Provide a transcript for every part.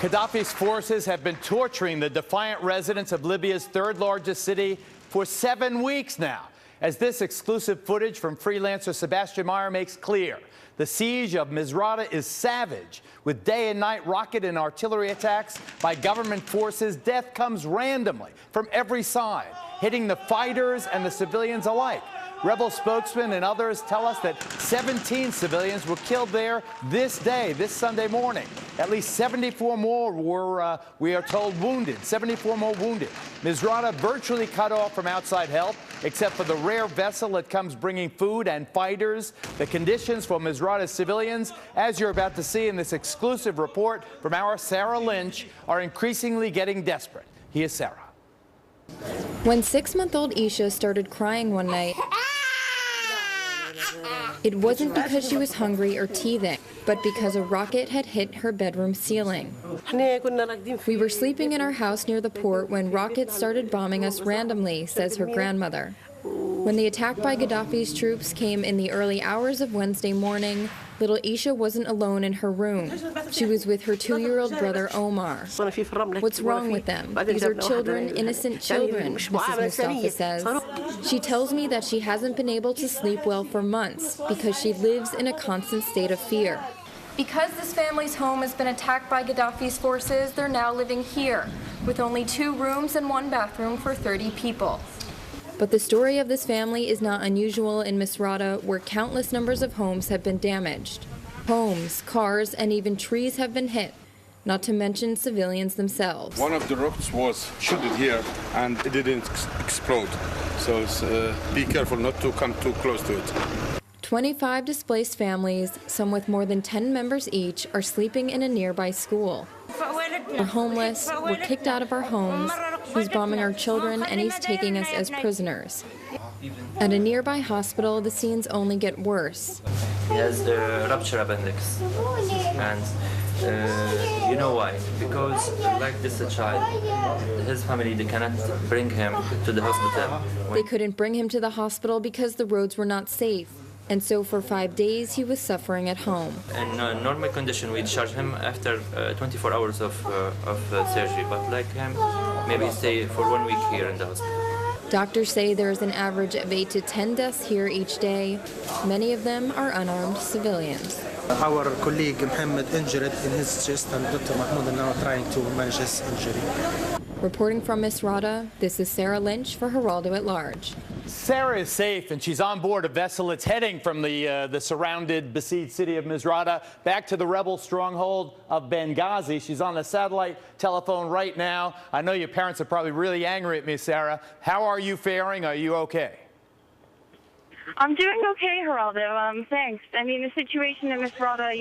Gaddafi's forces have been torturing the defiant residents of Libya's third-largest city for 7 weeks now. As this exclusive footage from freelancer Sebastian Meyer makes clear, the siege of Misrata is savage. With day and night rocket and artillery attacks by government forces, death comes randomly from every side, hitting the fighters and the civilians alike. Rebel spokesmen and others tell us that 17 civilians were killed there this day, this Sunday morning. At least 74 more were, we are told, wounded. 74 more wounded. Misrata virtually cut off from outside help, except for the rare vessel that comes bringing food and fighters. The conditions for Misrata's civilians, as you're about to see in this exclusive report from our Sara Lynch, are increasingly getting desperate. Here's Sara. When 6-month-old Isha started crying one night, it wasn't because she was hungry or teething, but because a rocket had hit her bedroom ceiling. We were sleeping in our house near the port when rockets started bombing us randomly, says her grandmother. When the attack by Gaddafi's troops came in the early hours of Wednesday morning, little Isha wasn't alone in her room. She was with her 2-year-old brother Omar. What's wrong with them? These are children, innocent children, Mrs. Mustafa says. She tells me that she hasn't been able to sleep well for months because she lives in a constant state of fear. Because this family's home has been attacked by Gaddafi's forces, they're now living here, with only 2 rooms and 1 bathroom for 30 people. But the story of this family is not unusual in Misrata, where countless numbers of homes have been damaged. Homes, cars, and even trees have been hit, not to mention civilians themselves. One of the rockets was shot here and it didn't explode. So be careful not to come too close to it. 25 displaced families, some with more than 10 members each, are sleeping in a nearby school. We're homeless, we're kicked out of our homes, he's bombing our children, and he's taking us as prisoners. At a nearby hospital, the scenes only get worse. He has the ruptured appendix, and you know why? Because like this child, his family, they cannot bring him to the hospital. They couldn't bring him to the hospital because the roads were not safe. And so for 5 days, he was suffering at home. In normal condition, we discharge him after 24 hours of surgery. But like him, maybe stay for 1 week here in the hospital. Doctors say there's an average of 8 to 10 deaths here each day. Many of them are unarmed civilians. Our colleague Mohammed injured in his chest, and Dr. Mahmoud is now trying to manage his injury. Reporting from Misrata, this is Sara Lynch for Geraldo at Large. Sara is safe, and she's on board a vessel that's heading from the surrounded, besieged city of Misrata back to the rebel stronghold of Benghazi. She's on the satellite telephone right now. I know your parents are probably really angry at me, Sara. How are you faring? Are you okay? I'm doing okay, Geraldo. Thanks. I mean, the situation in Misrata,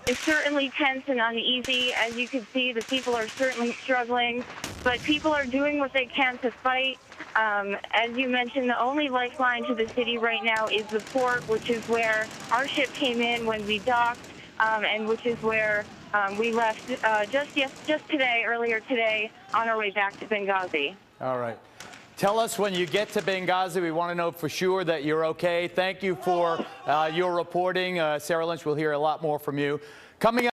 is certainly tense and uneasy. As you can see, the people are certainly struggling, but people are doing what they can to fight. As you mentioned, the only lifeline to the city right now is the port, which is where our ship came in when we docked, and which is where we left just today, earlier today, on our way back to Benghazi. All right. Tell us when you get to Benghazi. We want to know for sure that you're okay. Thank you for your reporting. Sara Lynch, we'll hear a lot more from you. Coming up.